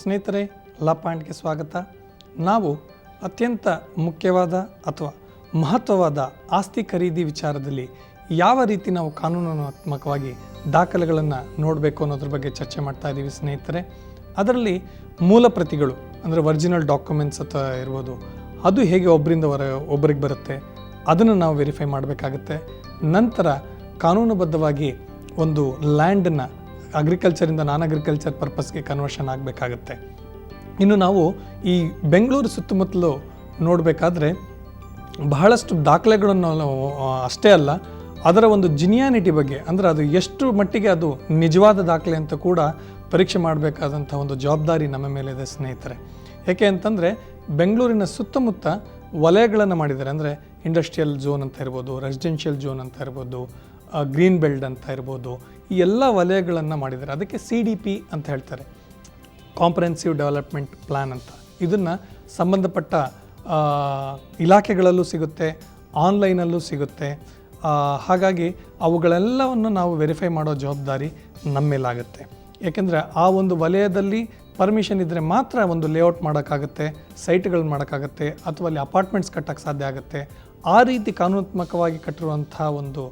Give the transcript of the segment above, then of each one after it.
ಸ್ನೇಹಿತರೆ, ಲಾ ಪಾಯಿಂಟ್ಗೆ ಸ್ವಾಗತ. ನಾವು ಅತ್ಯಂತ ಮುಖ್ಯವಾದ ಅಥವಾ ಮಹತ್ವವಾದ ಆಸ್ತಿ ಖರೀದಿ ವಿಚಾರದಲ್ಲಿ ಯಾವ ರೀತಿ ನಾವು ಕಾನೂನಾತ್ಮಕವಾಗಿ ದಾಖಲೆಗಳನ್ನು ನೋಡಬೇಕು ಅನ್ನೋದ್ರ ಬಗ್ಗೆ ಚರ್ಚೆ ಮಾಡ್ತಾ ಇದ್ದೀವಿ ಸ್ನೇಹಿತರೆ. ಅದರಲ್ಲಿ ಮೂಲ ಪ್ರತಿಗಳು ಅಂದರೆ ಒರಿಜಿನಲ್ ಡಾಕ್ಯುಮೆಂಟ್ಸ್ ಅಥವಾ ಇರ್ಬೋದು, ಅದು ಹೇಗೆ ಒಬ್ಬರಿಗೆ ಬರುತ್ತೆ ಅದನ್ನು ನಾವು ವೆರಿಫೈ ಮಾಡಬೇಕಾಗತ್ತೆ. ನಂತರ ಕಾನೂನುಬದ್ಧವಾಗಿ ಒಂದು ಲ್ಯಾಂಡನ್ನು ಅಗ್ರಿಕಲ್ಚರಿಂದ ನಾನ್ ಅಗ್ರಿಕಲ್ಚರ್ ಪರ್ಪಸ್ಗೆ ಕನ್ವರ್ಷನ್ ಆಗಬೇಕಾಗತ್ತೆ. ಇನ್ನು ನಾವು ಈ ಬೆಂಗಳೂರು ಸುತ್ತಮುತ್ತಲು ನೋಡಬೇಕಾದ್ರೆ ಬಹಳಷ್ಟು ದಾಖಲೆಗಳನ್ನು ಅಷ್ಟೇ ಅಲ್ಲ, ಅದರ ಒಂದು ಜಿನಿಯಾನಿಟಿ ಬಗ್ಗೆ, ಅಂದರೆ ಅದು ಎಷ್ಟು ಮಟ್ಟಿಗೆ ಅದು ನಿಜವಾದ ದಾಖಲೆ ಅಂತ ಕೂಡ ಪರೀಕ್ಷೆ ಮಾಡಬೇಕಾದಂಥ ಒಂದು ಜವಾಬ್ದಾರಿ ನಮ್ಮ ಮೇಲಿದೆ ಸ್ನೇಹಿತರೆ. ಯಾಕೆ ಅಂತಂದರೆ ಬೆಂಗಳೂರಿನ ಸುತ್ತಮುತ್ತ ವಲಯಗಳನ್ನು ಮಾಡಿದ್ದಾರೆ. ಅಂದರೆ ಇಂಡಸ್ಟ್ರಿಯಲ್ ಝೋನ್ ಅಂತ ಇರ್ಬೋದು, ರೆಸಿಡೆನ್ಷಿಯಲ್ ಝೋನ್ ಅಂತ ಇರ್ಬೋದು, ಗ್ರೀನ್ ಬೆಲ್ಟ್ ಅಂತ ಇರ್ಬೋದು, ಈ ಎಲ್ಲ ವಲಯಗಳನ್ನು ಮಾಡಿದ್ದಾರೆ. ಅದಕ್ಕೆ CDP ಅಂತ ಹೇಳ್ತಾರೆ, ಕಾಂಪ್ರಹೆನ್ಸಿವ್ ಡೆವಲಪ್ಮೆಂಟ್ ಪ್ಲ್ಯಾನ್ ಅಂತ. ಇದನ್ನು ಸಂಬಂಧಪಟ್ಟ ಇಲಾಖೆಗಳಲ್ಲೂ ಸಿಗುತ್ತೆ, ಆನ್ಲೈನಲ್ಲೂ ಸಿಗುತ್ತೆ. ಹಾಗಾಗಿ ಅವುಗಳೆಲ್ಲವನ್ನು ನಾವು ವೆರಿಫೈ ಮಾಡೋ ಜವಾಬ್ದಾರಿ ನಮ್ಮ ಮೇಲಾಗುತ್ತೆ. ಏಕೆಂದರೆ ಆ ಒಂದು ವಲಯದಲ್ಲಿ ಪರ್ಮಿಷನ್ ಇದ್ದರೆ ಮಾತ್ರ ಒಂದು ಲೇಔಟ್ ಮಾಡೋಕ್ಕಾಗತ್ತೆ, ಸೈಟ್ಗಳನ್ನ ಮಾಡೋಕ್ಕಾಗತ್ತೆ, ಅಥವಾ ಅಲ್ಲಿ ಅಪಾರ್ಟ್ಮೆಂಟ್ಸ್ ಕಟ್ಟೋಕ್ಕೆ ಸಾಧ್ಯ ಆಗುತ್ತೆ. ಆ ರೀತಿ ಕಾನೂನಾತ್ಮಕವಾಗಿ ಕಟ್ಟಿರುವಂಥ ಒಂದು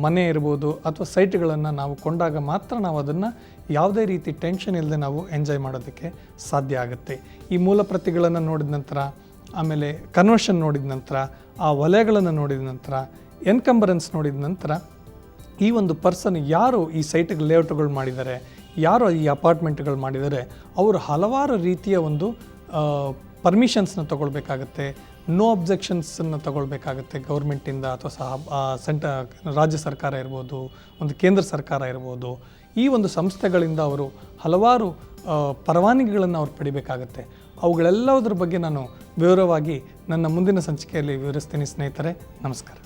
ಮನೆ ಇರ್ಬೋದು ಅಥವಾ ಸೈಟ್ಗಳನ್ನು ನಾವು ಕೊಂಡಾಗ ಮಾತ್ರ ನಾವು ಅದನ್ನು ಯಾವುದೇ ರೀತಿ ಟೆನ್ಷನ್ ಇಲ್ಲದೆ ನಾವು ಎಂಜಾಯ್ ಮಾಡೋದಕ್ಕೆ ಸಾಧ್ಯ ಆಗುತ್ತೆ. ಈ ಮೂಲ ಪ್ರತಿಗಳನ್ನು ನೋಡಿದ ನಂತರ, ಆಮೇಲೆ ಕನ್ವರ್ಷನ್ ನೋಡಿದ ನಂತರ, ಆ ವಲಯಗಳನ್ನು ನೋಡಿದ ನಂತರ, ಎನ್ಕಂಬರೆನ್ಸ್ ನೋಡಿದ ನಂತರ, ಈ ಒಂದು ಪರ್ಸನ್ ಯಾರು ಈ ಸೈಟ್ಗೆ ಲೇಔಟ್ಗಳು ಮಾಡಿದ್ದಾರೆ, ಯಾರು ಈ ಅಪಾರ್ಟ್ಮೆಂಟ್ಗಳು ಮಾಡಿದ್ದಾರೆ, ಅವರು ಹಲವಾರು ರೀತಿಯ ಒಂದು ಪರ್ಮಿಷನ್ಸ್ನ ತೊಗೊಳ್ಬೇಕಾಗತ್ತೆ, ನೋ ಅಬ್ಜೆಕ್ಷನ್ಸನ್ನು ತೊಗೊಳ್ಬೇಕಾಗತ್ತೆ ಗೌರ್ಮೆಂಟಿಂದ ಅಥವಾ ರಾಜ್ಯ ಸರ್ಕಾರ ಇರ್ಬೋದು, ಒಂದು ಕೇಂದ್ರ ಸರ್ಕಾರ ಇರ್ಬೋದು. ಈ ಒಂದು ಸಂಸ್ಥೆಗಳಿಂದ ಅವರು ಹಲವಾರು ಪರವಾನಗಿಗಳನ್ನು ಅವ್ರು ಪಡಿಬೇಕಾಗತ್ತೆ. ಅವುಗಳೆಲ್ಲದರ ಬಗ್ಗೆ ನಾನು ವಿವರವಾಗಿ ನನ್ನ ಮುಂದಿನ ಸಂಚಿಕೆಯಲ್ಲಿ ವಿವರಿಸ್ತೀನಿ ಸ್ನೇಹಿತರೆ. ನಮಸ್ಕಾರ.